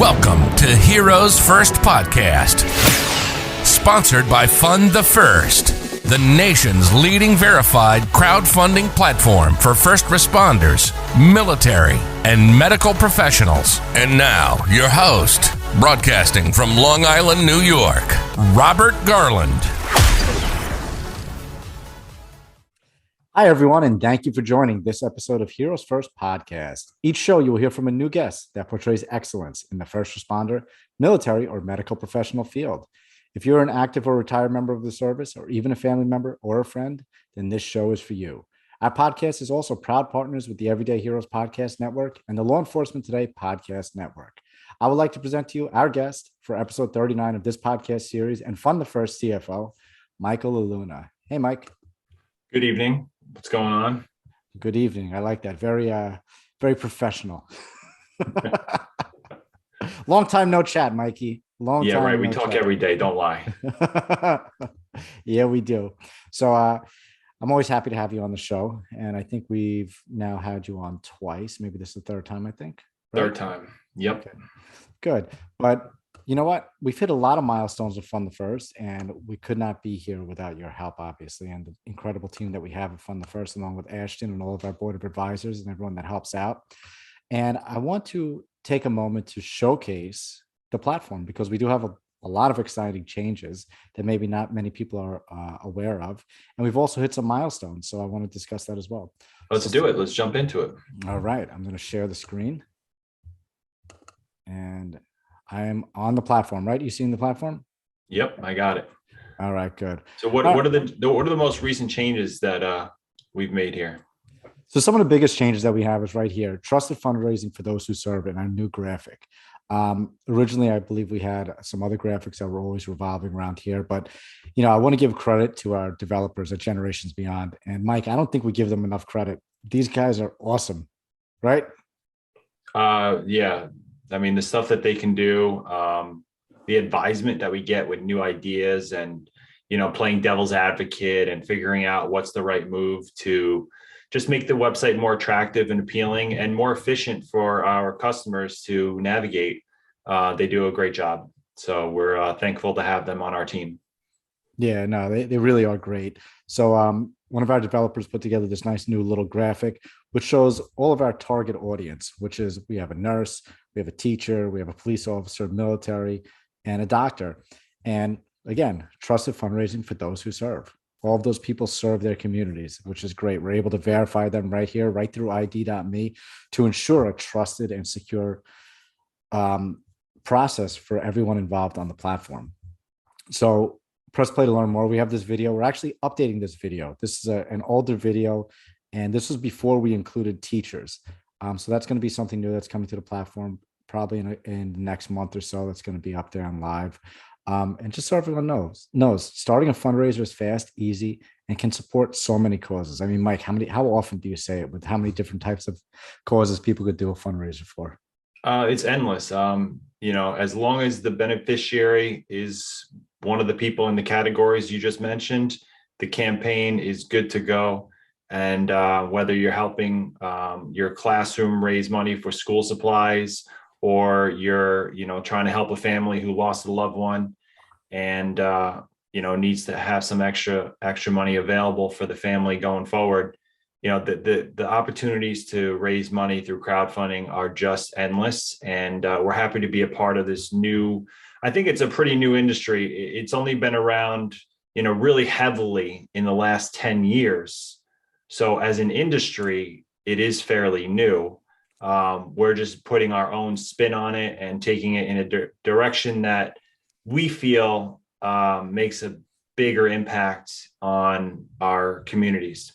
Welcome to Heroes First Podcast, sponsored by Fund the First, the nation's leading verified crowdfunding platform for first responders, military, and medical professionals. And now, your host, broadcasting from Long Island, New York, Robert Garland. Hi, everyone, and thank you for joining this episode of Heroes First Podcast. Each show, you will hear from a new guest that portrays excellence in the first responder, military, or medical professional field. If you're an active or retired member of the service, or even a family member or a friend, then this show is for you. Our podcast is also proud partners with the Everyday Heroes Podcast Network and the Law Enforcement Today Podcast Network. I would like to present to you our guest for episode 39 of this podcast series and Fund the First CFO, Michael LaLuna. Hey, Mike. Good evening. What's going on? Good evening. I like that. Very professional. Long time no chat, Mikey. Long time. Right. We talk every day. Don't lie. Yeah, we do. So I'm always happy to have you on the show. And I think we've now had you on twice. Maybe this is the third time, I think. Right? Third time. Yep. Okay. Good. But you know what? We've hit a lot of milestones with Fund the First, and we could not be here without your help, obviously, and the incredible team that we have at Fund the First, along with Ashton and all of our board of advisors and everyone that helps out. And I want to take a moment to showcase the platform because we do have a lot of exciting changes that maybe not many people are aware of. And we've also hit some milestones. So I want to discuss that as well. Let's do it. Let's jump into it. All right. I'm going to share the screen. And I am on the platform, right? You seeing the platform? Yep, I got it. All right, good. So what are the most recent changes that we've made here? So some of the biggest changes that we have is right here, trusted fundraising for those who serve in our new graphic. Originally, I believe we had some other graphics that were always revolving around here, but I want to give credit to our developers at Generations Beyond. And Mike, I don't think we give them enough credit. These guys are awesome, right? Yeah. I mean, the stuff that they can do, the advisement that we get with new ideas and, playing devil's advocate and figuring out what's the right move to just make the website more attractive and appealing and more efficient for our customers to navigate. They do a great job. So we're thankful to have them on our team. Yeah, no, they really are great. So one of our developers put together this nice new little graphic, which shows all of our target audience, which is we have a nurse, we have a teacher, we have a police officer, military, and a doctor. And again, trusted fundraising for those who serve. All of those people serve their communities, which is great. We're able to verify them right here, right through ID.me to ensure a trusted and secure process for everyone involved on the platform. So press play to learn more. We have this video. We're actually updating this video. This is an older video, and this was before we included teachers. So that's going to be something new that's coming to the platform probably in the next month or so. That's going to be up there on live. And just so everyone knows, starting a fundraiser is fast, easy, and can support so many causes. I mean, Mike, how often do you say it with how many different types of causes people could do a fundraiser for? It's endless. As long as the beneficiary is one of the people in the categories you just mentioned, the campaign is good to go. And whether you're helping your classroom raise money for school supplies, or you're, trying to help a family who lost a loved one and, needs to have some extra money available for the family going forward, the opportunities to raise money through crowdfunding are just endless. And we're happy to be a part of this new, I think it's a pretty new industry. It's only been around, really heavily in the last 10 years. So as an industry, it is fairly new. We're just putting our own spin on it and taking it in a direction that we feel makes a bigger impact on our communities.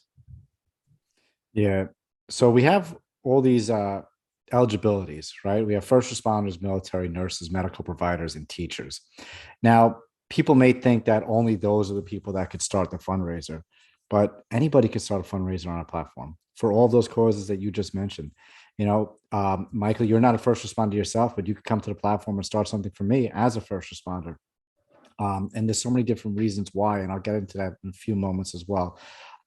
Yeah. So we have all these eligibilities, right? We have first responders, military, nurses, medical providers, and teachers. Now, people may think that only those are the people that could start the fundraiser, but anybody could start a fundraiser on our platform for all those causes that you just mentioned. Michael, you're not a first responder yourself, but you could come to the platform and start something for me as a first responder. And there's so many different reasons why, and I'll get into that in a few moments as well.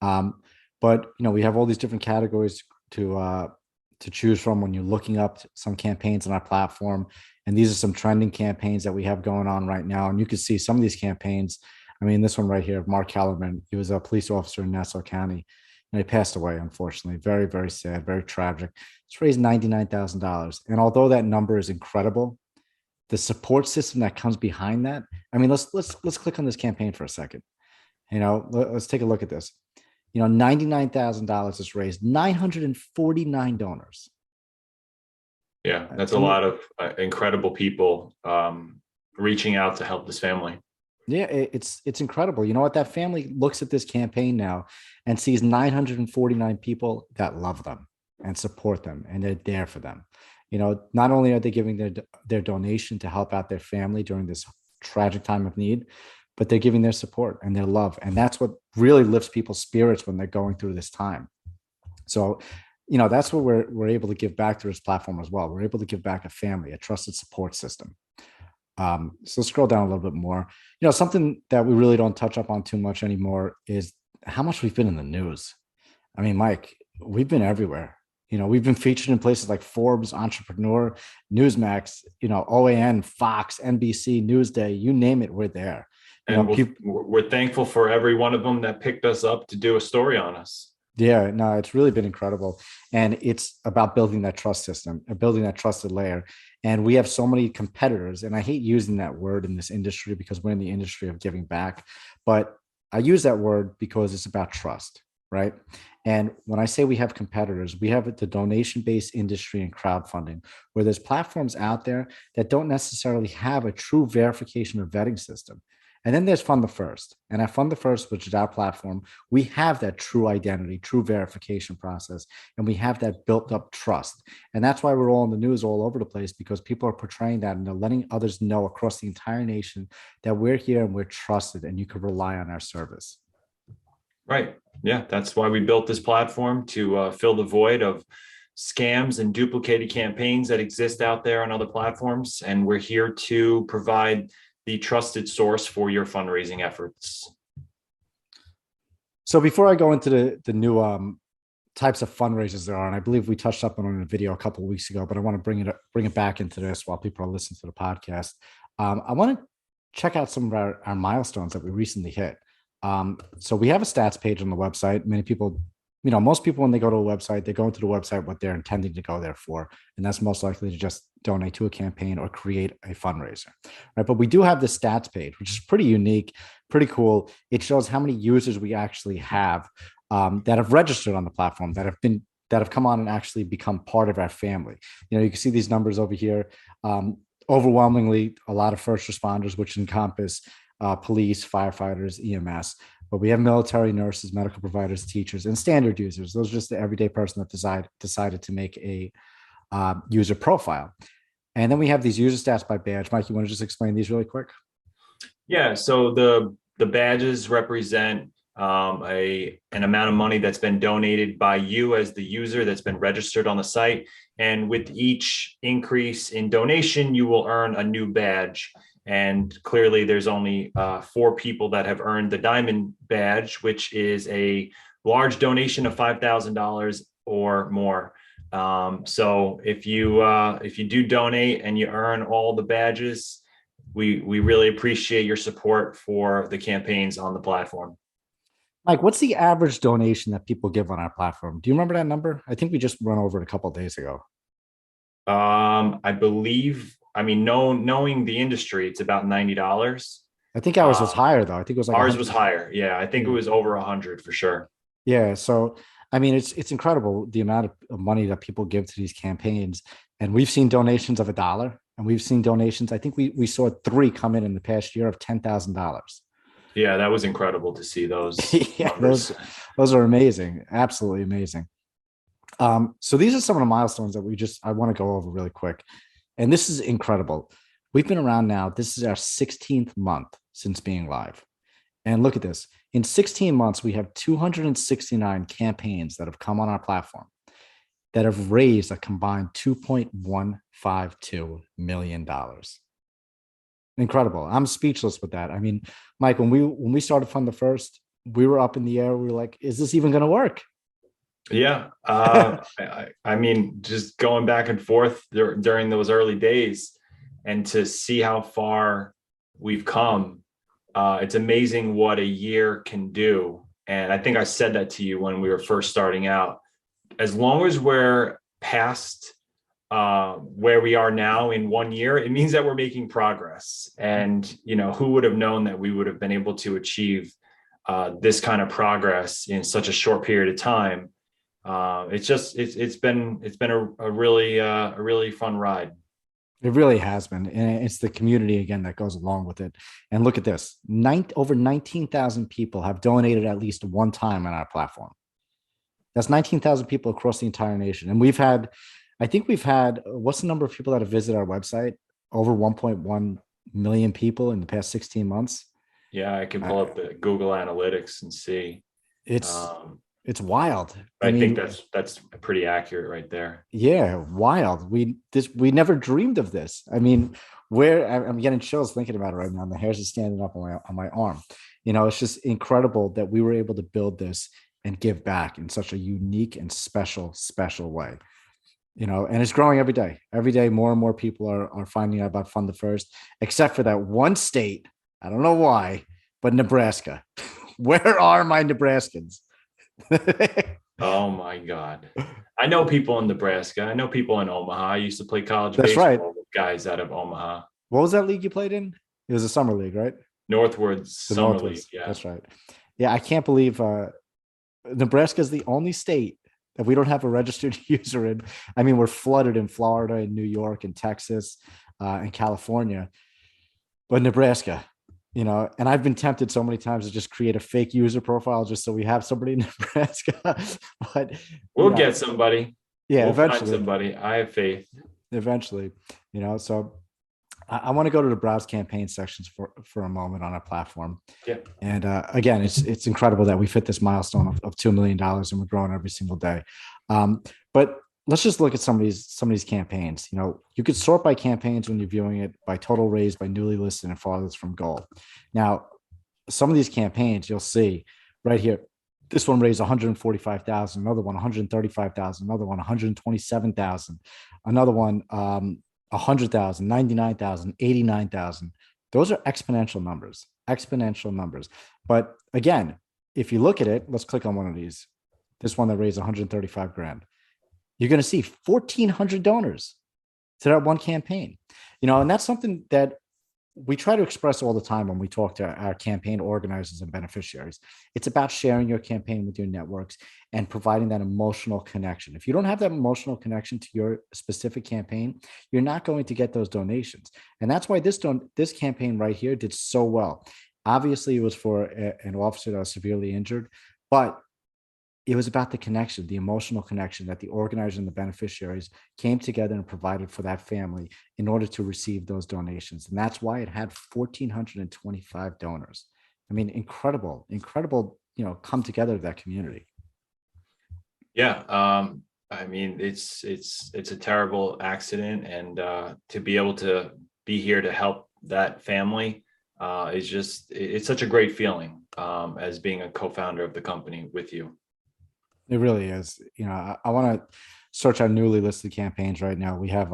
But we have all these different categories to to choose from when you're looking up some campaigns on our platform. And these are some trending campaigns that we have going on right now. And you can see some of these campaigns. I mean, this one right here, Mark Kellerman, he was a police officer in Nassau County, and he passed away, unfortunately. Very, very sad, very tragic. It's raised $99,000. And although that number is incredible, the support system that comes behind that. I mean, let's click on this campaign for a second. Let's take a look at this. $99,000 is raised, 949 donors. Yeah, that's a lot of incredible people reaching out to help this family. Yeah, it's incredible. You know what? That family looks at this campaign now and sees 949 people that love them and support them, and they're there for them. Not only are they giving their donation to help out their family during this tragic time of need, but they're giving their support and their love. And that's what really lifts people's spirits when they're going through this time. So, that's what we're able to give back to this platform as well. We're able to give back a family, a trusted support system. So let's scroll down a little bit more. Something that we really don't touch up on too much anymore is how much we've been in the news. I mean, Mike, we've been everywhere. We've been featured in places like Forbes, Entrepreneur, Newsmax, OAN, Fox, NBC, Newsday, you name it, we're there. And we're thankful for every one of them that picked us up to do a story on us. Yeah, no, it's really been incredible. And it's about building that trust system, building that trusted layer. And we have so many competitors, and I hate using that word in this industry because we're in the industry of giving back, but I use that word because it's about trust, right? And when I say we have competitors, we have the donation-based industry and crowdfunding, where there's platforms out there that don't necessarily have a true verification or vetting system. And then there's Fund the First. And at Fund the First, which is our platform, we have that true identity, true verification process, and we have that built up trust. And that's why we're all in the news all over the place, because people are portraying that and they're letting others know across the entire nation that we're here and we're trusted and you can rely on our service. Right. Yeah, that's why we built this platform, to fill the void of scams and duplicated campaigns that exist out there on other platforms. And we're here to provide the trusted source for your fundraising efforts. So before I go into the new types of fundraisers there are, and I believe we touched up on it in a video a couple of weeks ago, but I want to bring it back into this while people are listening to the podcast. I want to check out some of our milestones that we recently hit. So we have a stats page on the website. Many people, most people, when they go to a website, they go into the website what they're intending to go there for. And that's most likely to just donate to a campaign or create a fundraiser, right? But we do have the stats page, which is pretty unique, pretty cool. It shows how many users we actually have that have registered on the platform, that have come on and actually become part of our family. You can see these numbers over here. Overwhelmingly, a lot of first responders, which encompass police, firefighters, EMS. But we have military, nurses, medical providers, teachers, and standard users. Those are just the everyday person that decided to make a user profile. And then we have these user stats by badge. Mike, you want to just explain these really quick? Yeah, so the badges represent an amount of money that's been donated by you as the user that's been registered on the site. And with each increase in donation, you will earn a new badge. And clearly there's only 4 people that have earned the diamond badge, which is a large donation of $5,000 or more. So if you do donate and you earn all the badges, we really appreciate your support for the campaigns on the platform. Mike, what's the average donation that people give on our platform? Do you remember that number? I think we just went over it a couple of days ago. I believe, knowing the industry, it's about $90. I think ours was higher though. I think it was like ours was higher. Yeah, I think it was over 100 for sure. Yeah. So it's incredible the amount of money that people give to these campaigns. And we've seen donations of $1, and we've seen donations. I think we saw 3 come in the past year of $10,000. Yeah, that was incredible to see those. Yeah, those are amazing. Absolutely amazing. So these are some of the milestones that I want to go over really quick. And this is incredible. We've been around now. This is our 16th month since being live. And look at this. In 16 months, we have 269 campaigns that have come on our platform that have raised a combined $2.152 million. Incredible. I'm speechless with that. Mike, when we started Fund the First, we were up in the air. We were like, is this even going to work? Yeah. I mean, just going back and forth during those early days and to see how far we've come, it's amazing what a year can do. And I think I said that to you when we were first starting out. As long as we're past where we are now in 1 year, it means that we're making progress. And, who would have known that we would have been able to achieve this kind of progress in such a short period of time? It's been a really fun ride. It really has been. And it's the community again that goes along with it. And look at this. Over 19,000 people have donated at least one time on our platform. That's 19,000 people across the entire nation. And I think we've had, what's the number of people that have visited our website? Over 1.1 million people in the past 16 months. Yeah, I can pull up the Google Analytics and see. It's wild. I think that's pretty accurate right there. Yeah, wild. We never dreamed of this. I mean, I'm getting chills thinking about it right now. And the hairs are standing up on my arm. It's just incredible that we were able to build this and give back in such a unique and special way. And it's growing every day. Every day, more and more people are finding out about Fund the First, except for that one state. I don't know why, but Nebraska. Where are my Nebraskans? Oh my God. I know people in Nebraska. I know people in Omaha. I used to play college That's baseball right. with guys out of Omaha. What was that league you played in? It was a summer league, right? Northwoods Summer League. Yeah. That's right. Yeah, I can't believe Nebraska is the only state that we don't have a registered user in. I mean, we're flooded in Florida and New York and Texas and California, but Nebraska, and I've been tempted so many times to just create a fake user profile just so we have somebody in Nebraska. But we'll get somebody. Yeah, we'll eventually. Find somebody. I have faith. Eventually, so I want to go to the browse campaign sections for a moment on our platform. Yeah. And again, it's incredible that we fit this milestone of $2 million and we're growing every single day. But let's just look at some of these campaigns. You could sort by campaigns when you're viewing it by total raised, by newly listed, and farthest from goal. Now, some of these campaigns you'll see right here. This one raised 145,000, another one 135,000, another one 127,000, another one 100,000, 99,000, 89,000. Those are exponential numbers. But again, if you look at it, let's click on one of these. This one that raised 135 grand. You're going to see 1,400 donors to that one campaign. And that's something that we try to express all the time when we talk to our campaign organizers and beneficiaries. It's about sharing your campaign with your networks and providing that emotional connection. If you don't have that emotional connection to your specific campaign, you're not going to get those donations. And that's why this campaign right here did so well. Obviously, it was for an officer that was severely injured, but it was about the connection, the emotional connection that the organizer and the beneficiaries came together and provided for that family in order to receive those donations. And that's why it had 1,425 donors. I mean, incredible, come together of that community. Yeah. I mean, it's a terrible accident, and to be able to be here to help that family it's such a great feeling as being a co-founder of the company with you. It really is. I want to search our newly listed campaigns right now. We have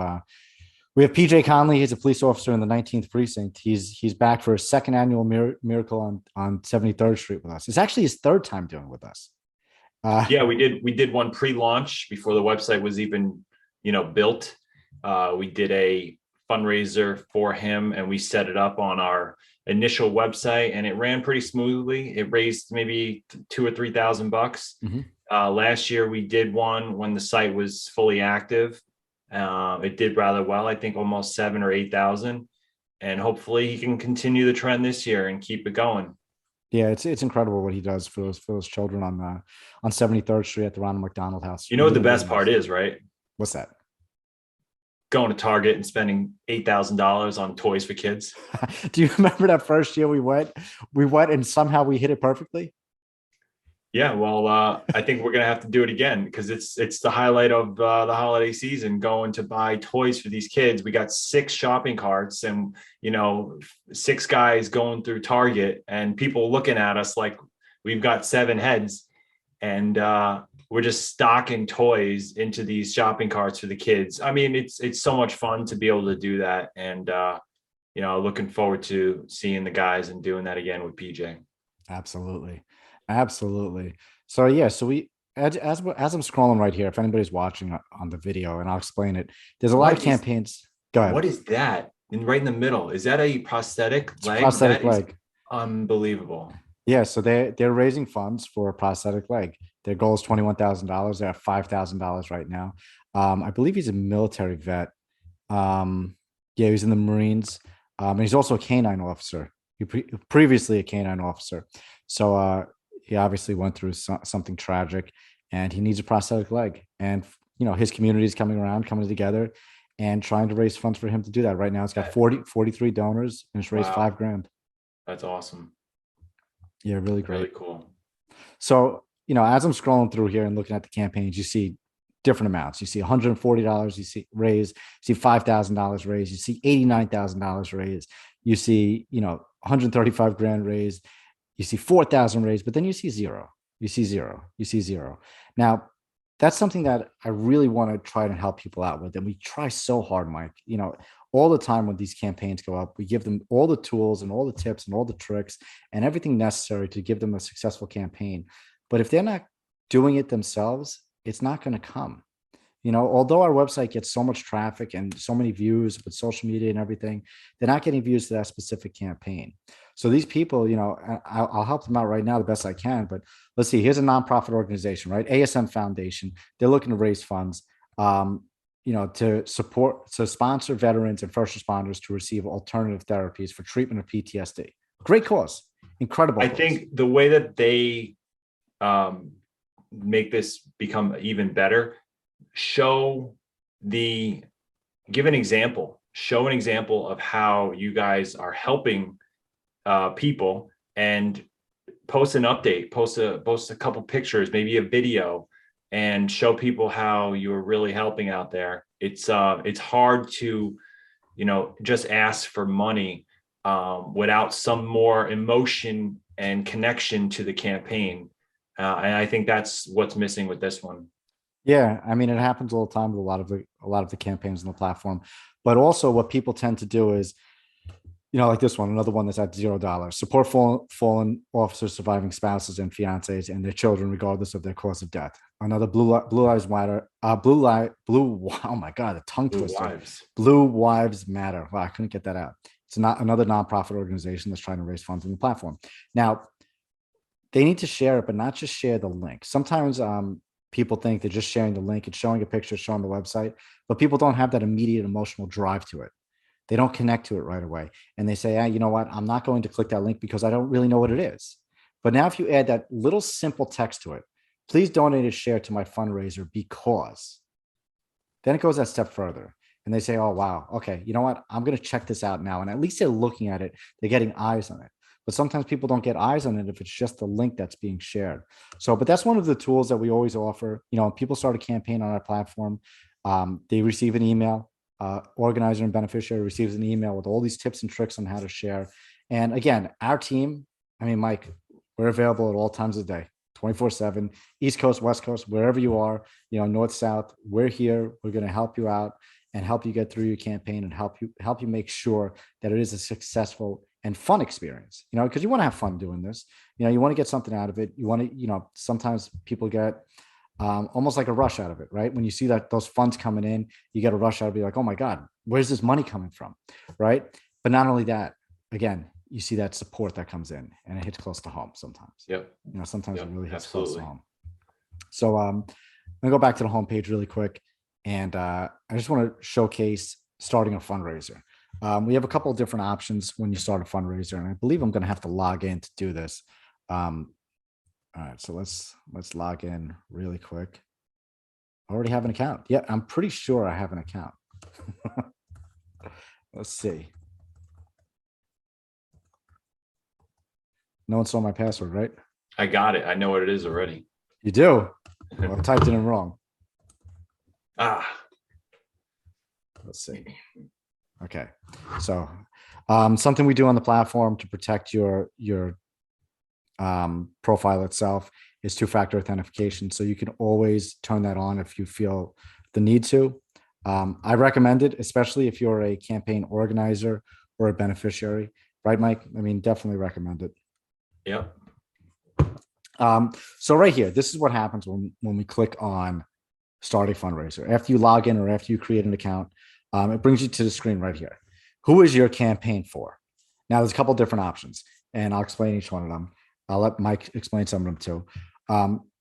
PJ Conley. He's a police officer in the 19th precinct. He's back for his second annual miracle on 73rd Street with us. It's actually his third time doing it with us. Yeah, we did one pre-launch before the website was even built. We did a fundraiser for him, and we set it up on our initial website, and it ran pretty smoothly. It raised maybe $2,000 or $3,000. Mm-hmm. Last year we did one when the site was fully active. It did rather well. I think almost 7,000 or 8,000, and hopefully he can continue the trend this year and keep it going. Yeah, it's incredible what he does for those children on 73rd Street at the Ronald McDonald House. You know what the best part is, right? What's that? Going to Target and spending $8,000 on toys for kids. Do you remember that first year we went and somehow we hit it perfectly? Yeah, well, I think we're gonna have to do it again because it's the highlight of the holiday season. Going to buy toys for these kids. We got 6 shopping carts, and 6 guys going through Target, and people looking at us like we've got 7 heads. And we're just stocking toys into these shopping carts for the kids. I mean, it's so much fun to be able to do that. And looking forward to seeing the guys and doing that again with PJ. Absolutely. Absolutely. So yeah, so as I'm scrolling right here, if anybody's watching on the video, and I'll explain it, there's a lot of campaigns. Go ahead. What is that? And right in the middle, is that a prosthetic It's a leg? prosthetic That is leg. unbelievable. Yeah, so they're raising funds for a prosthetic leg. Their goal is $21,000. They're at $5,000 right now. I believe he's a military vet. Yeah, he's in the Marines. And he's also a canine officer. Previously a canine officer. So he obviously went through something tragic, and he needs a prosthetic leg. And his community is coming together and trying to raise funds for him to do that. Right now, it's got 43 donors, and it's raised $5,000. That's awesome. Yeah, really great. Really cool. So, as I'm scrolling through here and looking at the campaigns, you see different amounts. You see $140, you see raised, you see $5,000 raised, you see $89,000 raised, you see, $135,000 raised, you see 4,000 raised, but then you see zero. You see zero. Now, that's something that I really want to try and help people out with. And we try so hard, Mike, all the time when these campaigns go up, we give them all the tools and all the tips and all the tricks and everything necessary to give them a successful campaign. But if they're not doing it themselves, it's not going to come. Although our website gets so much traffic and so many views with social media and everything, they're not getting views to that specific campaign. So these people, I'll help them out right now the best I can. But let's see, here's a nonprofit organization, right? ASM Foundation. They're looking to raise funds, to sponsor veterans and first responders to receive alternative therapies for treatment of PTSD. Great cause, incredible. I think the way that they make this become even better, show an example of how you guys are helping people, and post an update, post a couple pictures, maybe a video, and show people how you're really helping out there. It's hard to just ask for money without some more emotion and connection to the campaign. And I think that's what's missing with this one. Yeah, I mean, it happens all the time with a lot of the campaigns on the platform. But also, what people tend to do is, like this one, another one that's at $0. Support fallen officers, surviving spouses and fiancés and their children, regardless of their cause of death. Another Blue Lives Matter. Oh my God, the tongue twister. Blue Wives Matter. Wow, I couldn't get that out. It's not another nonprofit organization that's trying to raise funds on the platform. Now, they need to share it, but not just share the link. Sometimes people think they're just sharing the link and showing a picture, showing the website, but people don't have that immediate emotional drive to it. They don't connect to it right away. And they say, you know what? I'm not going to click that link because I don't really know what it is. But now if you add that little simple text to it, please donate a share to my fundraiser because, then it goes that step further. And they say, oh, wow. Okay. You know what? I'm going to check this out now. And at least they're looking at it. They're getting eyes on it. But sometimes people don't get eyes on it if it's just the link that's being shared. So, but that's one of the tools that we always offer. When people start a campaign on our platform, they receive an email. Organizer and beneficiary receives an email with all these tips and tricks on how to share. And again, our team, Mike, we're available at all times of the day, 24/7, East Coast, West Coast, wherever you are, North, South, we're here. We're going to help you out and help you get through your campaign and help you make sure that it is a successful and fun experience, because you want to have fun doing this. You want to get something out of it. You want to, sometimes people get almost like a rush out of it, right? When you see that those funds coming in, you get a rush out of it, like, oh my God, where's this money coming from, right? But not only that, again, you see that support that comes in and it hits close to home sometimes. Yep. Sometimes it really hits close to home. So I'm gonna go back to the homepage really quick. And I just want to showcase starting a fundraiser. We have a couple of different options when you start a fundraiser, and I believe I'm going to have to log in to do this. All right, so let's log in really quick. I already have an account. Yeah, I'm pretty sure I have an account. Let's see. No one saw my password, right? I got it. I know what it is already. You do? Well, I typed it in wrong. Let's see. Okay, so something we do on the platform to protect your profile itself is two-factor authentication. So you can always turn that on if you feel the need to. I recommend it, especially if you're a campaign organizer or a beneficiary, right, Mike? I mean, definitely recommend it. Yep. So right here, this is what happens when we click on start a fundraiser. After you log in or after you create an account, it brings you to the screen right here. Who is your campaign for? Now, there's a couple different options, and I'll explain each one of them. I'll let Mike explain some of them too.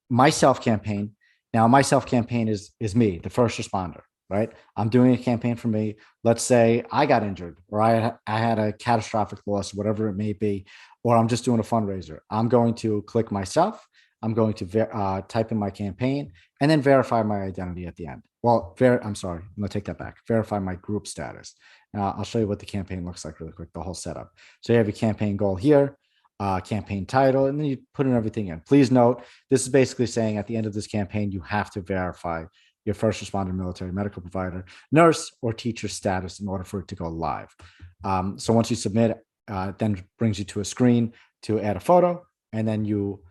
My self-campaign. Now, my self-campaign is me, the first responder, right? I'm doing a campaign for me. Let's say I got injured or I had a catastrophic loss, whatever it may be, or I'm just doing a fundraiser. I'm going to click myself. I'm going to type in my campaign and then verify my identity at the end. Well, I'm sorry, I'm going to take that back. Verify my group status. I'll show you what the campaign looks like really quick, the whole setup. So you have your campaign goal here, campaign title, and then you put in everything in. Please note, this is basically saying at the end of this campaign, you have to verify your first responder, military, medical provider, nurse, or teacher status in order for it to go live. So once you submit, then brings you to a screen to add a photo, and then you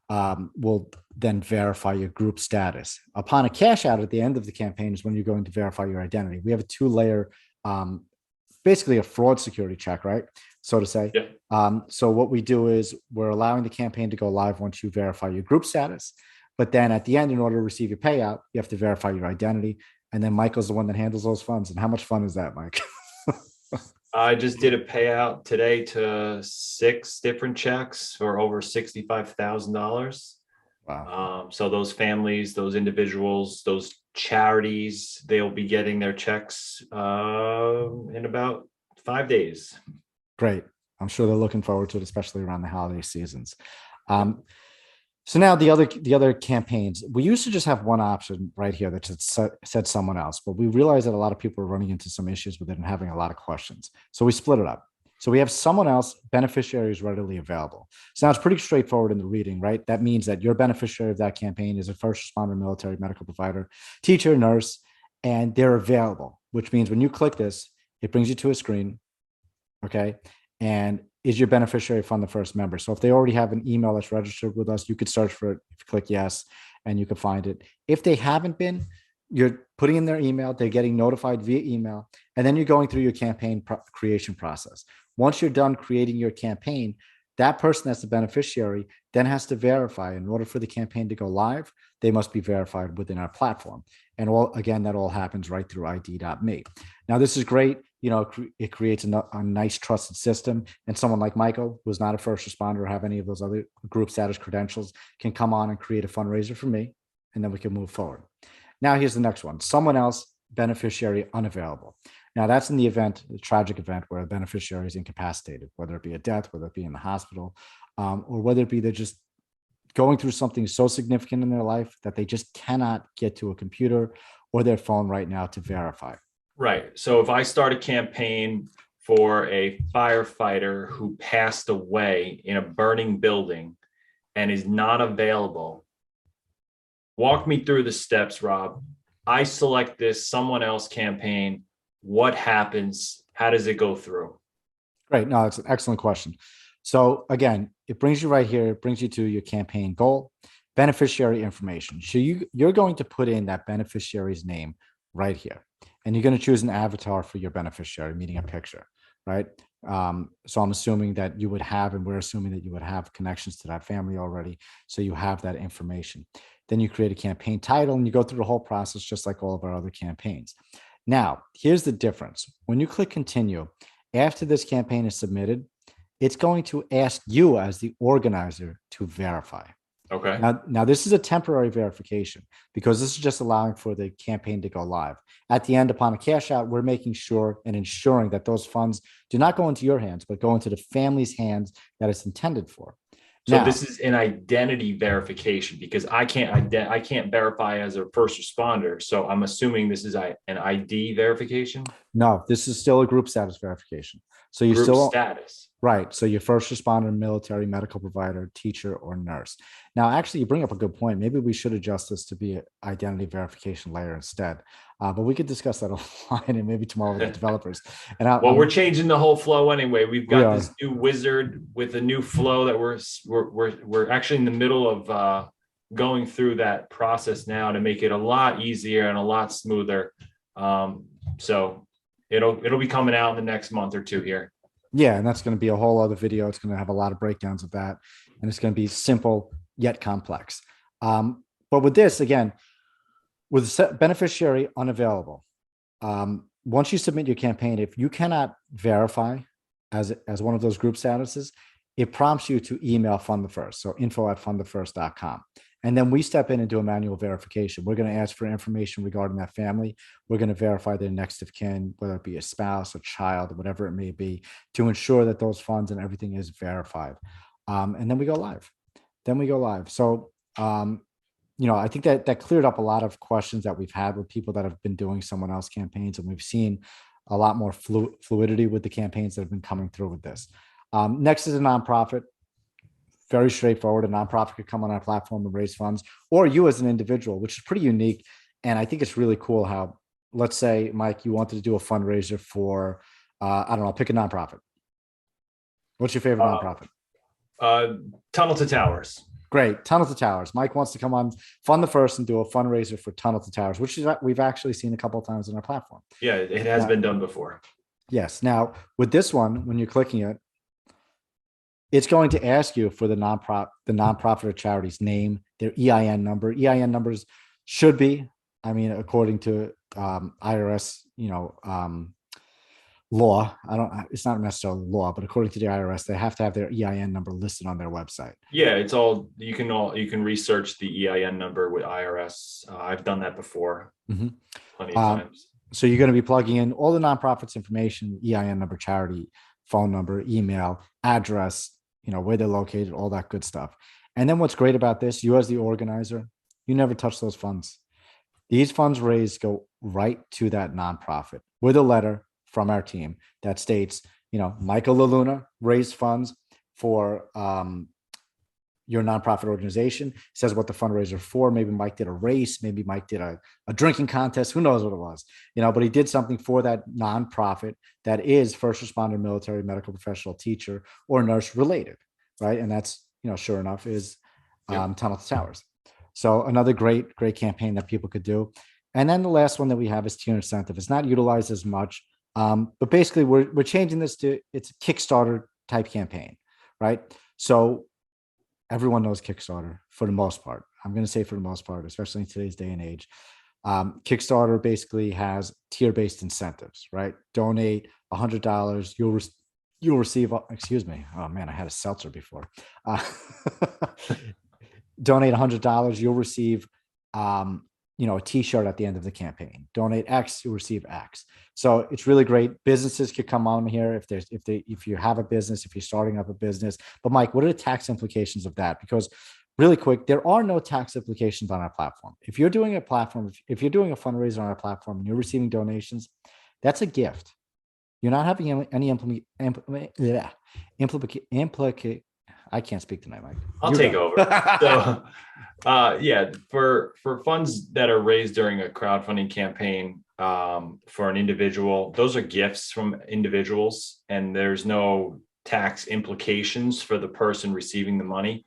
will then verify your group status. Upon a cash out at the end of the campaign is when you're going to verify your identity. We have a 2-layer, basically a fraud security check, right? So to say. Yeah. So what we do is we're allowing the campaign to go live once you verify your group status. But then at the end, in order to receive your payout, you have to verify your identity. And then Michael's the one that handles those funds. And how much fun is that, Mike? I just did a payout today to 6 different checks for over $65,000. Wow. So those families, those individuals, those charities, they'll be getting their checks in about 5 days. Great. I'm sure they're looking forward to it, especially around the holiday seasons. So now the other campaigns, we used to just have one option right here that just said someone else, but we realized that a lot of people are running into some issues with it and having a lot of questions. So we split it up. So we have someone else, beneficiaries readily available. So now it's pretty straightforward in the reading, right? That means that your beneficiary of that campaign is a first responder, military, medical provider, teacher, nurse, and they're available, which means when you click this, it brings you to a screen, okay? And is your beneficiary fund the first member? So if they already have an email that's registered with us, you could search for it. If you click yes, and you can find it. If they haven't been, you're putting in their email, they're getting notified via email, and then you're going through your campaign creation process. Once you're done creating your campaign, that person that's the beneficiary then has to verify. In order for the campaign to go live, they must be verified within our platform. And that all happens right through ID.me. Now, this is great. You know, it creates a nice trusted system. And someone like Michael, who's not a first responder or have any of those other group status credentials, can come on and create a fundraiser for me, and then we can move forward. Now, here's the next one. Someone else, beneficiary unavailable. Now, that's in the event, a tragic event where a beneficiary is incapacitated, whether it be a death, whether it be in the hospital, or whether it be they're just going through something so significant in their life that they just cannot get to a computer or their phone right now to verify. Right. So if I start a campaign for a firefighter who passed away in a burning building and is not available, walk me through the steps, Rob. I select this someone else campaign. What happens? How does it go through? Great. No, it's an excellent question. So again, it brings you right here. It brings you to your campaign goal, beneficiary information. So you're going to put in that beneficiary's name right here. And you're going to choose an avatar for your beneficiary, meaning a picture, right? So I'm assuming that you would have, and we're assuming that you would have connections to that family already. So you have that information. Then you create a campaign title and you go through the whole process, just like all of our other campaigns. Now, here's the difference. When you click continue, after this campaign is submitted, it's going to ask you as the organizer to verify. Okay. Now this is a temporary verification because this is just allowing for the campaign to go live. At the end, upon a cash out, we're making sure and ensuring that those funds do not go into your hands, but go into the family's hands that it's intended for. So this is an identity verification because I can't verify as a first responder. So I'm assuming this is an ID verification. No, this is still a group status verification. So you Group still status. right. So your first responder, military, medical provider, teacher, or nurse. Now, actually, you bring up a good point. Maybe we should adjust this to be an identity verification layer instead. But we could discuss that offline and maybe tomorrow with the developers. And Well, we're changing the whole flow anyway. We've We got are. this new wizard with a new flow that we're actually in the middle of going through that process now to make it a lot easier and a lot smoother. So it'll be coming out in the next month or two here. Yeah, and that's going to be a whole other video. It's going to have a lot of breakdowns of that, and it's going to be simple yet complex. But with this, again, with beneficiary unavailable, once you submit your campaign, if you cannot verify as one of those group statuses, it prompts you to email Fund the First, so info@fundthefirst.com. And then we step in and do a manual verification. We're going to ask for information regarding that family. We're going to verify their next of kin, whether it be a spouse, a child, whatever it may be, to ensure that those funds and everything is verified. And then we go live. So, I think that cleared up a lot of questions that we've had with people that have been doing someone else campaigns. And we've seen a lot more fluidity with the campaigns that have been coming through with this. Next is a nonprofit. Very straightforward. A nonprofit could come on our platform and raise funds, or you as an individual, which is pretty unique. And I think it's really cool how, let's say, Mike, you wanted to do a fundraiser for, I don't know, pick a nonprofit. What's your favorite nonprofit? Tunnel to Towers. Great. Tunnel to Towers. Mike wants to come on Fund the First and do a fundraiser for Tunnel to Towers, which is we've actually seen a couple of times on our platform. Yeah, it has been done before. Yes. Now, with this one, when you're clicking it, it's going to ask you for the nonprofit or charity's name, their EIN number. EIN numbers should be, according to IRS, law. It's not necessarily law, but according to the IRS, they have to have their EIN number listed on their website. Yeah, you can research the EIN number with IRS. I've done that before, plenty of times. So you're going to be plugging in all the nonprofits information, EIN number, charity, phone number, email, address, where they're located, all that good stuff. And then what's great about this, you as the organizer, you never touch those funds. These funds raised go right to that nonprofit with a letter from our team that states, Michael LaLuna raised funds for your nonprofit organization, says what the fundraiser for. Maybe Mike did a race, maybe Mike did a drinking contest, who knows what it was, but he did something for that nonprofit that is first responder, military, medical professional, teacher, or nurse related, right? And that's, sure enough, is Tunnel to Towers. So another great campaign that people could do. And then the last one that we have is tier incentive. It's not utilized as much, but basically we're changing this to, it's a Kickstarter type campaign, right? So everyone knows Kickstarter for the most part. I'm going to say for the most part, especially in today's day and age. Kickstarter basically has tier-based incentives, right? Donate $100, you'll receive. Excuse me. Oh man, I had a seltzer before. Donate $100, you'll receive, a T-shirt at the end of the campaign. Donate X, you'll receive X. So it's really great. Businesses could come on here if you have a business, if you're starting up a business. But Mike, what are the tax implications of that? Because really quick, there are no tax implications on our platform. If you're doing a fundraiser on our platform and you're receiving donations, that's a gift. You're not having any I can't speak tonight, Mike. I'll take over. So, for funds that are raised during a crowdfunding campaign for an individual, those are gifts from individuals, and there's no tax implications for the person receiving the money.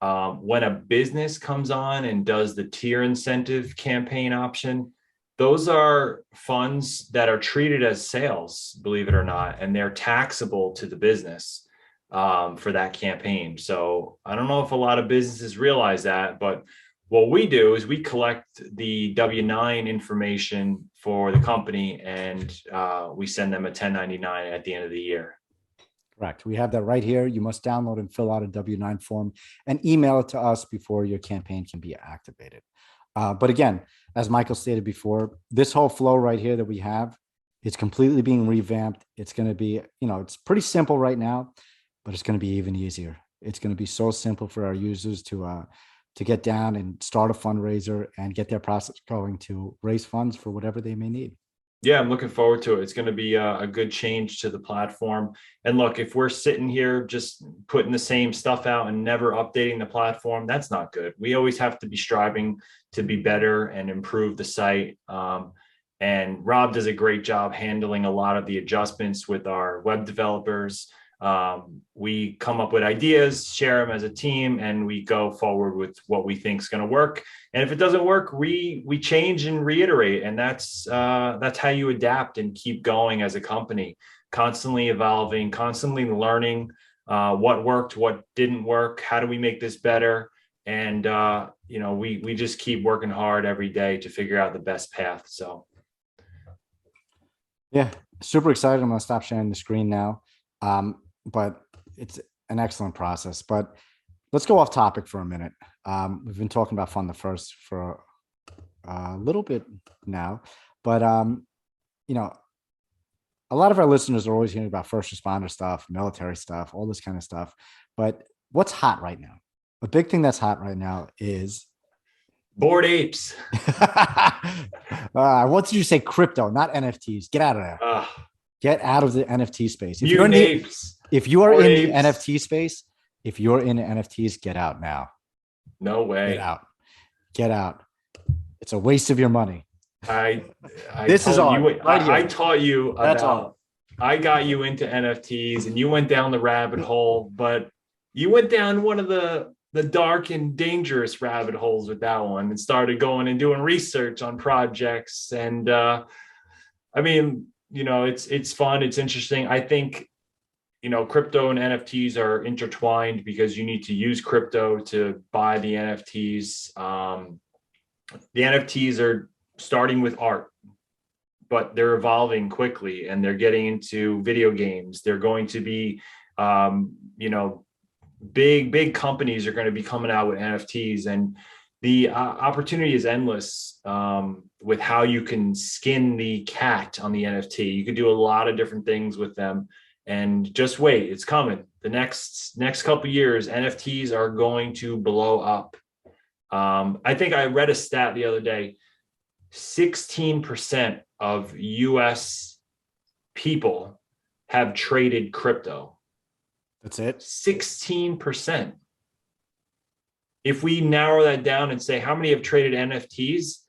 When a business comes on and does the tier incentive campaign option, those are funds that are treated as sales, believe it or not, and they're taxable to the business for that campaign. So I don't know if a lot of businesses realize that, but what we do is we collect the W-9 information for the company, and we send them a 1099 at the end of the year. Correct. We have that right here. You must download and fill out a W-9 form and email it to us before your campaign can be activated. But again, as Michael stated before, this whole flow right here that we have, it's completely being revamped. It's going to be, it's pretty simple right now, but it's going to be even easier. It's going to be so simple for our users to get down and start a fundraiser and get their process going to raise funds for whatever they may need. Yeah, I'm looking forward to it. It's going to be a good change to the platform. And look, if we're sitting here just putting the same stuff out and never updating the platform, that's not good. We always have to be striving to be better and improve the site. And Rob does a great job handling a lot of the adjustments with our web developers. We come up with ideas, share them as a team, and we go forward with what we think is going to work. And if it doesn't work, we change and reiterate, and that's how you adapt and keep going as a company, constantly evolving, constantly learning what worked, what didn't work, how do we make this better, and we just keep working hard every day to figure out the best path. So Yeah, super excited. I'm gonna stop sharing the screen now. But it's an excellent process. But let's go off topic for a minute. We've been talking about Fund the First for a little bit now, but a lot of our listeners are always hearing about first responder stuff, military stuff, all this kind of stuff. But what's hot right now? A big thing that's hot right now is Bored apes. what did you say? Crypto, not NFTs. Get out of there. Get out of the NFT space. If you're in apes. If you are Bored in apes. the NFT space, if you're in NFTs, get out now. No way. Get out. Get out. It's a waste of your money. This is all right. I taught you That's all. I got you into NFTs and you went down the rabbit hole, but you went down one of the dark and dangerous rabbit holes with that one and started going and doing research on projects. And it's fun. It's interesting. I think, crypto and NFTs are intertwined because you need to use crypto to buy the NFTs. The NFTs are starting with art, but they're evolving quickly and they're getting into video games. They're going to be, big companies are going to be coming out with NFTs, and the opportunity is endless with how you can skin the cat on the NFT. You could do a lot of different things with them, and just wait, it's coming. The next couple of years, NFTs are going to blow up. I think I read a stat the other day, 16% of US people have traded crypto. That's it. 16%. If we narrow that down and say how many have traded NFTs,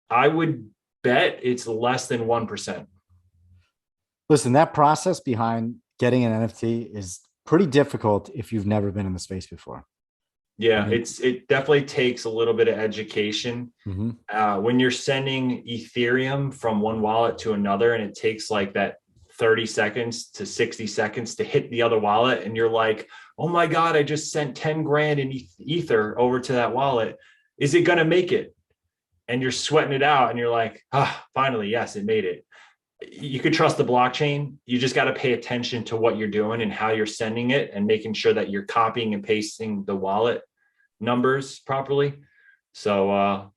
I would bet it's less than 1%. Listen, that process behind getting an NFT is pretty difficult if you've never been in the space before. Yeah, it definitely takes a little bit of education. When you're sending Ethereum from one wallet to another, and it takes like that 30 seconds to 60 seconds to hit the other wallet, and you're like, oh my God, I just sent 10 grand in Ether over to that wallet. Is it going to make it? And you're sweating it out, and you're like, finally, yes, it made it. You could trust the blockchain. You just got to pay attention to what you're doing and how you're sending it, and making sure that you're copying and pasting the wallet numbers properly. So,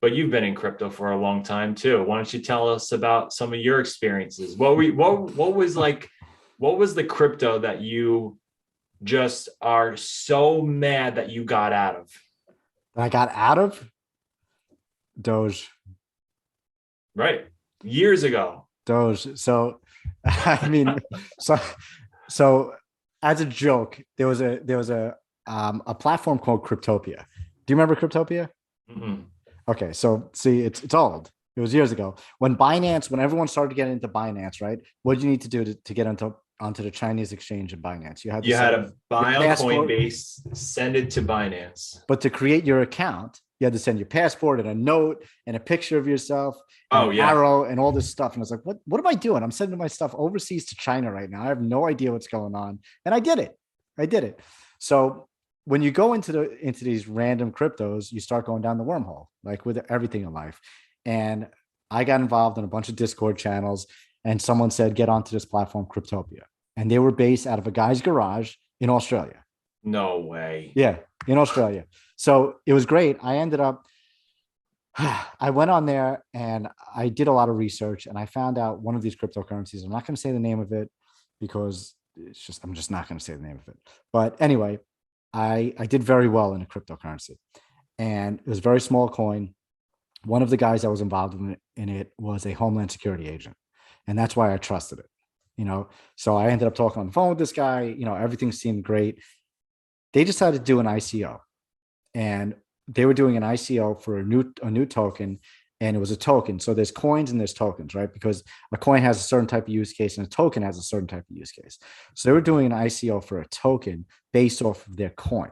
but you've been in crypto for a long time too. Why don't you tell us about some of your experiences? What was the crypto that you just are so mad that you got out of? I got out of Doge. Right. Years ago. Doge. So, I mean, so as a joke, there was a platform called Cryptopia. Do you remember Cryptopia? Mm-hmm. Okay, so see, it's old. It was years ago when everyone started getting into Binance, right? What did you need to do to get onto the Chinese exchange in Binance? You had to buy on Coinbase, send it to Binance. But to create your account, you had to send your passport and a note and a picture of yourself, arrow and all this stuff. And I was like, what am I doing? I'm sending my stuff overseas to China right now. I have no idea what's going on. And I did it. So when you go into these random cryptos, you start going down the wormhole, like with everything in life. And I got involved in a bunch of Discord channels, and someone said, get onto this platform, Cryptopia. And they were based out of a guy's garage in Australia. No way. Yeah, in Australia. So it was great. I went on there and I did a lot of research, and I found out one of these cryptocurrencies. I'm not going to say the name of it because I'm just not going to say the name of it. But anyway, I did very well in a cryptocurrency, and it was a very small coin. one of the guys that was involved in it was a Homeland Security agent. And that's why I trusted it, you know? So I ended up talking on the phone with this guy, you know, everything seemed great. They decided to do an ICO, and they were doing an ICO for a new token, and it was a token. So there's coins and there's tokens, right? Because a coin has a certain type of use case and a token has a certain type of use case. So they were doing an ICO for a token based off of their coin.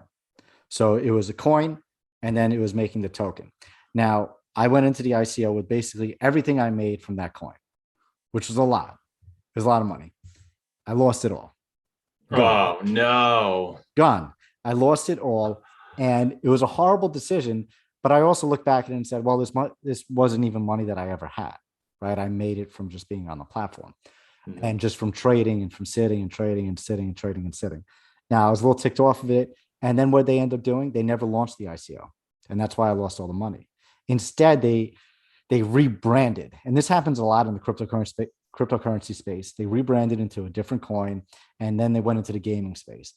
So it was a coin, and then it was making the token. Now, I went into the ICO with basically everything I made from that coin, which was a lot. It was a lot of money. I lost it all. Gone. Oh no. Gone. I lost it all. And it was a horrible decision. But I also looked back at it and said, well, this wasn't even money that I ever had, right? I made it from just being on the platform and just from trading and from sitting and trading and sitting and trading and sitting. Now, I was a little ticked off of it. And then what they end up doing, they never launched the ICO. And that's why I lost all the money. Instead, they rebranded. And this happens a lot in the cryptocurrency space. They rebranded into a different coin, and then they went into the gaming space.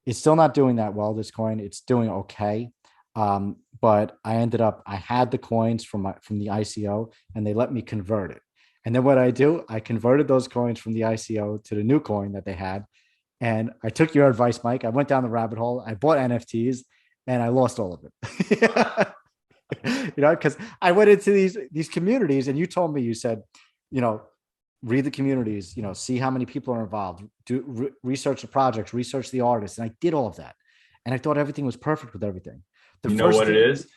It's still not doing that well, this coin. It's doing okay. But I had the coins from the ICO, and they let me convert it. And then what I converted those coins from the ICO to the new coin that they had. And I took your advice, Mike. I went down the rabbit hole. I bought NFTs, and I lost all of it. You know, because I went into these communities, and you told me, you said, you know, read the communities, you know, see how many people are involved, research the projects, research the artists. And I did all of that. And I thought everything was perfect with everything. You know what it is?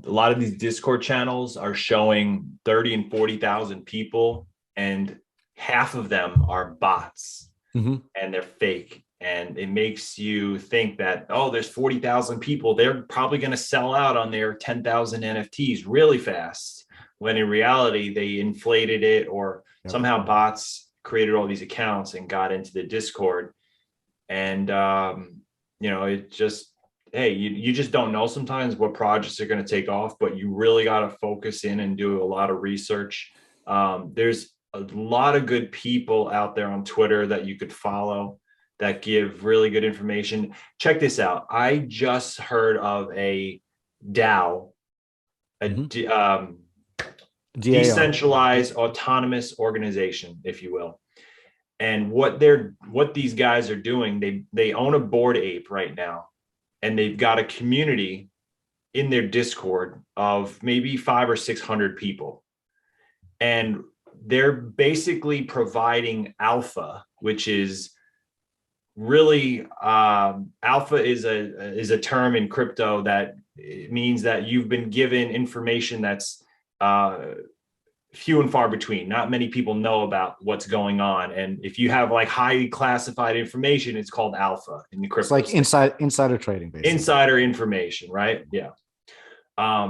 A lot of these Discord channels are showing 30 and 40,000 people, and half of them are bots, and they're fake. And it makes you think that, oh, there's 40,000 people. They're probably going to sell out on their 10,000 NFTs really fast. When in reality, they inflated it, or somehow bots created all these accounts and got into the Discord. And, you know, it just, hey, you just don't know sometimes what projects are going to take off, but you really got to focus in and do a lot of research. There's a lot of good people out there on Twitter that you could follow that give really good information. Check this out. I just heard of a DAO, decentralized autonomous organization, if you will. And what these guys are doing, they own a Bored Ape right now, and they've got a community in their Discord of maybe 500 or 600 people. And they're basically providing alpha, which is really alpha is a term in crypto that means that you've been given information that's few and far between. Not many people know about what's going on, and if you have like highly classified information, it's called alpha in the crypto. It's like insider trading, basically. Insider information, right? Yeah.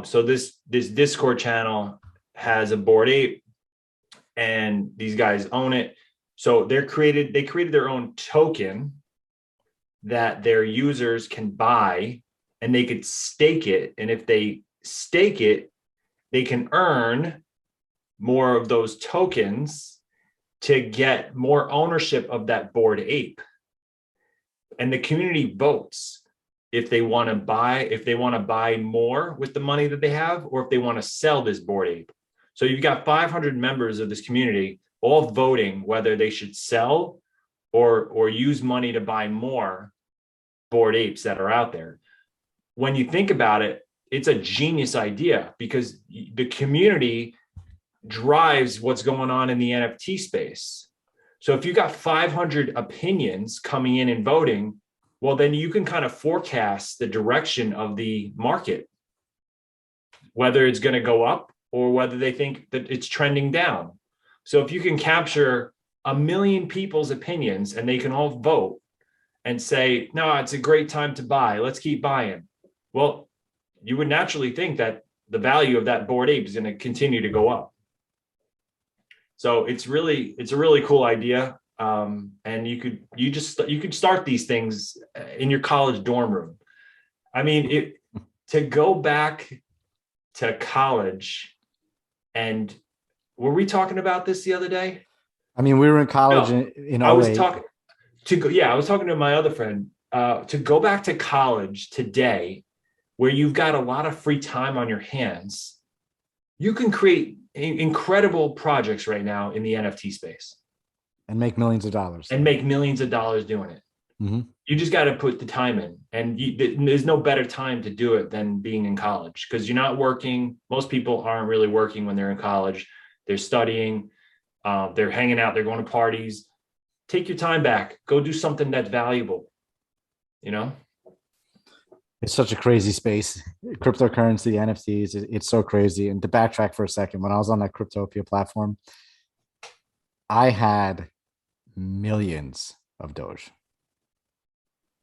So this Discord channel has a Bored Ape, and these guys own it. So they created their own token that their users can buy, and they could stake it. And if they stake it, they can earn more of those tokens to get more ownership of that Bored Ape. And the community votes if they want to buy more with the money that they have, or if they want to sell this Bored Ape. So you've got 500 members of this community all voting whether they should sell or use money to buy more Bored Apes that are out there. When you think about it, it's a genius idea, because the community drives what's going on in the NFT space. So if you got 500 opinions coming in and voting, well, then you can kind of forecast the direction of the market, whether it's going to go up or whether they think that it's trending down. So if you can capture 1 million people's opinions and they can all vote and say, no, it's a great time to buy, let's keep buying. Well, you would naturally think that the value of that Bored Ape is going to continue to go up. So it's a really cool idea. And you could start these things in your college dorm room. I mean, to go back to college, and were we talking about this the other day? I mean, we were in college in 08. I was talking to my other friend, to go back to college today, where you've got a lot of free time on your hands, You can create incredible projects right now in the NFT space and make millions of dollars and make millions of dollars doing it. Mm-hmm. You just got to put the time in, and there's no better time to do it than being in college, because you're not working. Most people aren't really working when they're in college. They're studying, they're hanging out, they're going to parties. Take your time back, go do something that's valuable. It's such a crazy space. Cryptocurrency, NFTs, it's so crazy. And to backtrack for a second, when I was on that Cryptopia platform, I had millions of Doge.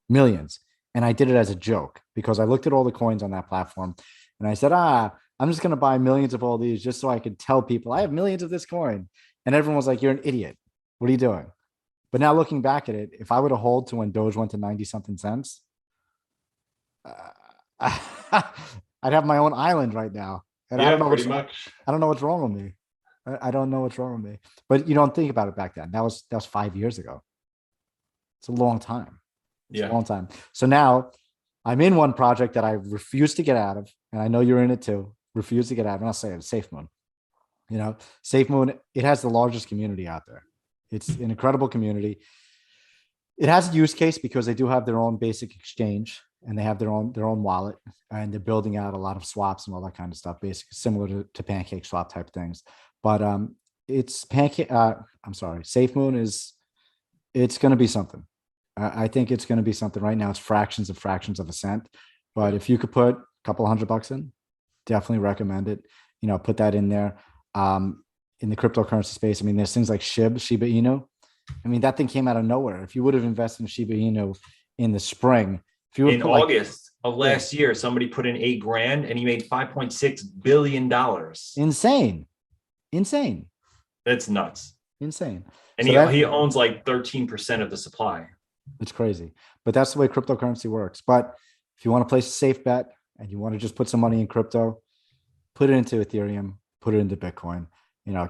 Millions. And I did it as a joke because I looked at all the coins on that platform and I said, I'm just going to buy millions of all these just so I could tell people I have millions of this coin. And everyone was like, you're an idiot. What are you doing? But now looking back at it, if I would have hold to when Doge went to 90 something cents, I'd have my own island right now. And yeah, I don't know pretty much. I don't know what's wrong with me. I don't know what's wrong with me. But you don't think about it back then. That was 5 years ago. It's a long time. It's a long time. So now I'm in one project that I refuse to get out of, and I know you're in it too. Refuse to get out of. And I'll say it, SafeMoon. SafeMoon, it has the largest community out there. It's an incredible community. It has a use case because they do have their own basic exchange and they have their own wallet, and they're building out a lot of swaps and all that kind of stuff, basically similar to Pancake Swap type things. But it's SafeMoon it's going to be something. I think it's going to be something. Right now it's fractions of a cent, but if you could put a couple $100 in, definitely recommend it. Put that in there. In the cryptocurrency space, I mean, there's things like Shiba Inu. I mean, that thing came out of nowhere. If you would have invested in Shiba Inu in the spring, if you in August of last year, somebody put in $8,000 and he made $5.6 billion. Insane. That's nuts. Insane. And so he owns like 13% of the supply. It's crazy, but that's the way cryptocurrency works. But if you want to place a safe bet and you want to just put some money in crypto, put it into Ethereum, put it into Bitcoin,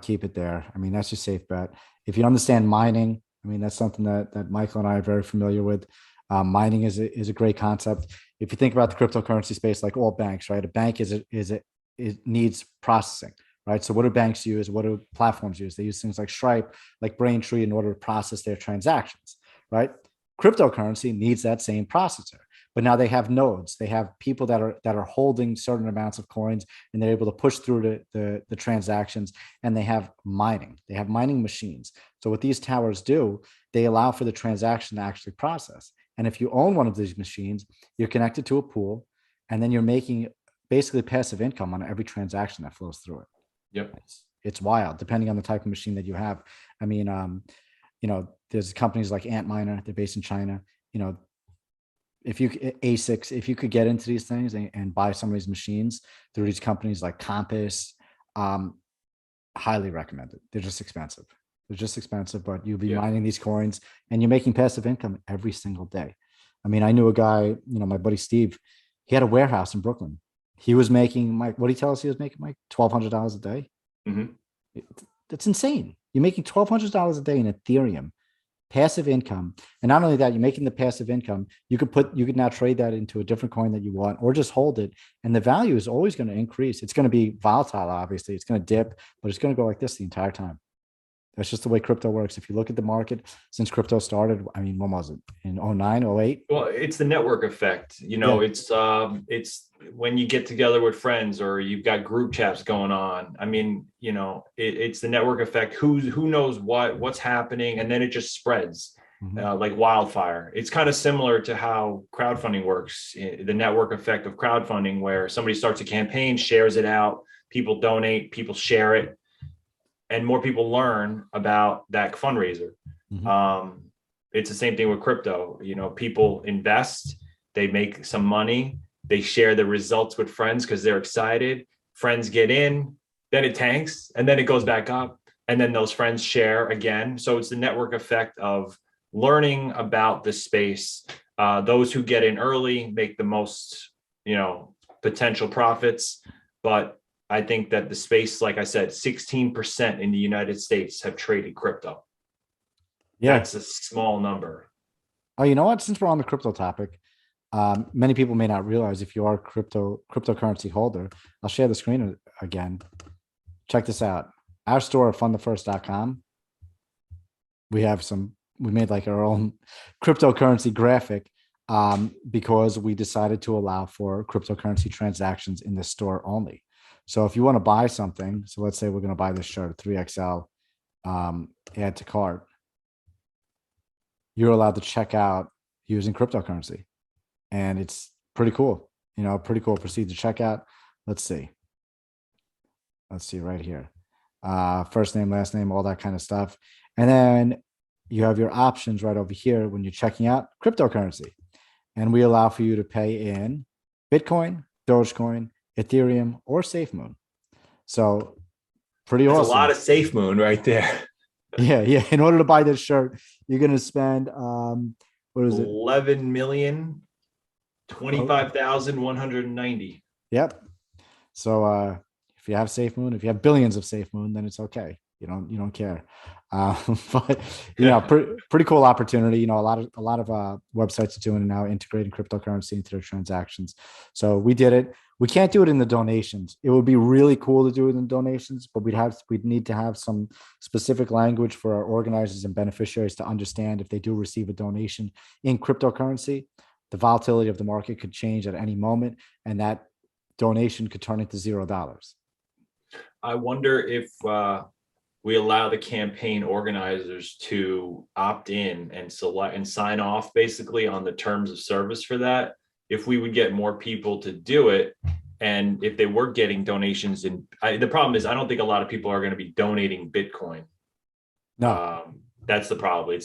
keep it there. I mean, that's your safe bet. If you understand mining, I mean, that's something that Michael and I are very familiar with. Mining is a great concept. If you think about the cryptocurrency space, like all banks, right? A bank it needs processing, right? So what do banks use? What do platforms use? They use things like Stripe, like Braintree in order to process their transactions, right? Cryptocurrency needs that same processor, but now they have nodes. They have people that are holding certain amounts of coins, and they're able to push through the transactions. And they have mining. They have mining machines. So what these towers do, they allow for the transaction to actually process. And if you own one of these machines, you're connected to a pool, and then you're making basically passive income on every transaction that flows through it. Yep, it's wild, depending on the type of machine that you have. I mean, there's companies like Antminer, they're based in China. ASICs, if you could get into these things and buy some of these machines through these companies like Compass, highly recommend it. They're just expensive. But you'll be mining these coins and you're making passive income every single day. I mean, I knew a guy, my buddy Steve, he had a warehouse in Brooklyn. He was making, Mike, what did he tell us he was making, Mike? $1,200 a day. Mm-hmm. That's insane. You're making $1,200 a day in Ethereum, passive income. And not only that, you're making the passive income. You could now trade that into a different coin that you want, or just hold it. And the value is always going to increase. It's going to be volatile, obviously. It's going to dip, but it's going to go like this the entire time. That's just the way crypto works. If you look at the market since crypto started, I mean, when was it? In 09, 08? Well, it's the network effect. It's when you get together with friends or you've got group chats going on. I mean, it's the network effect. Who knows what's happening, and then it just spreads like wildfire. It's kind of similar to how crowdfunding works. The network effect of crowdfunding, where somebody starts a campaign, shares it out, people donate, people share it, and more people learn about that fundraiser. It's the same thing with crypto. People invest, they make some money, they share the results with friends because they're excited. Friends get in, then it tanks, and then it goes back up, and then those friends share again. So it's the network effect of learning about the space. Those who get in early make the most, potential profits. But I think that the space, like I said, 16% in the United States have traded crypto. Yeah. That's a small number. Oh, you know what? Since we're on the crypto topic, many people may not realize if you are a cryptocurrency holder. I'll share the screen again. check this out. Our store at fundthefirst.com, we made like our own cryptocurrency graphic because we decided to allow for cryptocurrency transactions in the store only. So if you want to buy something, so let's say we're going to buy this shirt, 3XL, add to cart, you're allowed to check out using cryptocurrency. And it's pretty cool. Pretty cool. Proceed to checkout. Let's see right here. First name, last name, all that kind of stuff. And then you have your options right over here when you're checking out cryptocurrency. And we allow for you to pay in Bitcoin, Dogecoin, Ethereum, or SafeMoon. So pretty That's awesome. A lot of SafeMoon right there. Yeah. In order to buy this shirt, you're going to spend, what is it? 11,025,190. Yep. So if you have SafeMoon, if you have billions of SafeMoon, then it's okay. You don't care. But pretty cool opportunity. A lot of websites are doing it now, integrating cryptocurrency into their transactions. So we did it. We can't do it in the donations. It would be really cool to do it in donations, but we'd need to have some specific language for our organizers and beneficiaries to understand if they do receive a donation in cryptocurrency, the volatility of the market could change at any moment, and that donation could turn into $0. I wonder if we allow the campaign organizers to opt in and select and sign off basically on the terms of service for that. If we would get more people to do it, and if they were getting donations the problem is I don't think a lot of people are going to be donating Bitcoin. No. That's the problem. It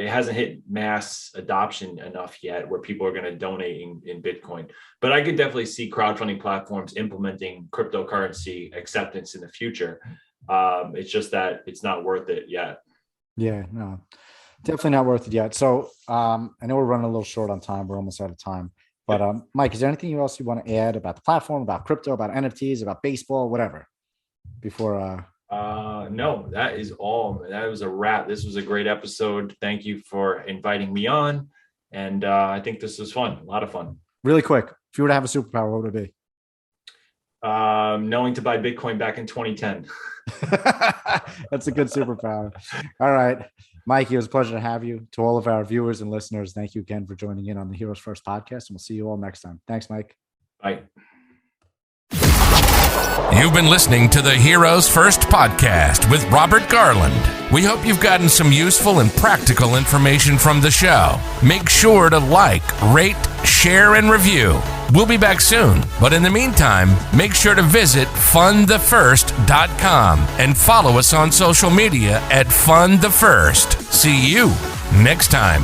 hasn't hit mass adoption enough yet where people are going to donate in Bitcoin. But I could definitely see crowdfunding platforms implementing cryptocurrency acceptance in the future. It's just that it's not worth it yet. Yeah, no, definitely not worth it yet. So I know we're running a little short on time. We're almost out of time. But Mike, is there anything else you want to add about the platform, about crypto, about NFTs, about baseball, whatever, before no, that is all. That was a wrap. This was a great episode. Thank you for inviting me on. And I think this was fun. A lot of fun. Really quick, if you were to have a superpower, what would it be? Knowing to buy Bitcoin back in 2010. That's a good superpower. All right, Mike, it was a pleasure to have you. To all of our viewers and listeners, thank you again for joining in on the Heroes First podcast, and we'll see you all next time. Thanks, Mike. Bye. You've been listening to the Heroes First podcast with Robert Garland. We hope you've gotten some useful and practical information from the show. Make sure to like, rate, share, and review. We'll be back soon, but in the meantime, make sure to visit fundthefirst.com and follow us on social media at fundthefirst. See you next time.